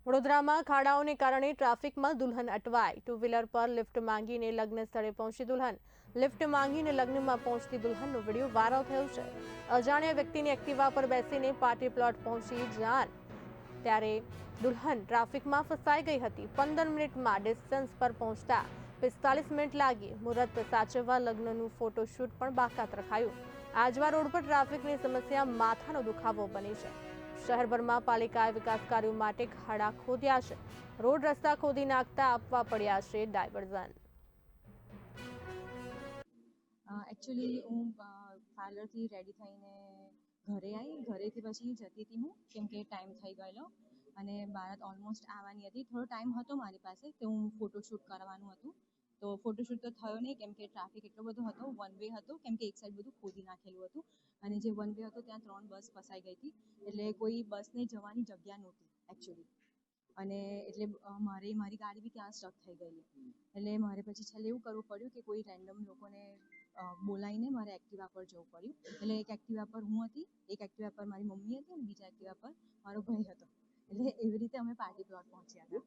વડોદરામાં ખાડાઓને કારણે ટ્રાફિકમાં દુલ્હન અટવાઈ। ટુ વ્હીલર પર લિફ્ટ માંગીને લગ્ન સ્થળે પહોંચી દુલ્હન। લિફ્ટ માંગીને લગ્નમાં પહોંચતી દુલ્હનનો વિડીયો વાયરલ થયો છે। અજાણ્યા વ્યક્તિની એક્ટિવા પર બેસીને પાર્ટી પ્લોટ પહોંચી જાન ત્યારે દુલ્હન ટ્રાફિકમાં ફસાઈ ગઈ હતી। 15 મિનિટમાં ડિસ્ટન્સ પર પહોંચતા 45 મિનિટ લાગી। મુહૂર્ત સાચવવા લગ્નનું ફોટોશૂટ પણ બાકાત રખાયું। આજવા રોડ પર ટ્રાફિકની સમસ્યા માથાનો દુખાવો બની છે। શહેરભરમાં પાલિકાએ વિકાસ કાર્યો માટે ખાડા ખોદ્યા છે। રોડ રસ્તા ખોદી નાખતા આપવા પડ્યા છે ડાયવર્ઝન। એકચ્યુઅલી હું પાર્લરથી રેડી થઈને ઘરે આવી। ઘરેથી પછી જતી હતી હું, કેમ કે ટાઈમ થઈ ગયેલો અને બારાત ઓલમોસ્ટ આવવાની હતી। થોડો ટાઈમ હતો મારી પાસે તો હું ફોટોશૂટ કરવાનું હતું, તો ફોટોશૂટ તો થયો નહીં કેમ કે ટ્રાફિક એટલો બધો હતો। વન વે હતો કેમ કે એક સાઈડ બધું ખોદી નાખેલું હતું અને જે વન વે હતો ત્યાં 3 બસ ફસાઈ ગઈ હતી, એટલે કોઈ બસને જવાની જગ્યા નહોતી એકચ્યુઅલી। અને એટલે મારી ગાડી બી ત્યાં સ્ટક થઈ ગયેલી, એટલે મારે પછી છેલ્લે એવું કરવું પડ્યું કે કોઈ રેન્ડમ લોકોને બોલાવીને મારે એક્ટિવા પર જવું પડ્યું। એટલે એક એક્ટિવા પર હું હતી, એક એક્ટિવા પર મારી મમ્મી હતી અને બીજા એક્ટિવા પર મારો ભાઈ હતો। એટલે એવી રીતે અમે પાર્ટી પ્લોટ પહોંચ્યા હતા।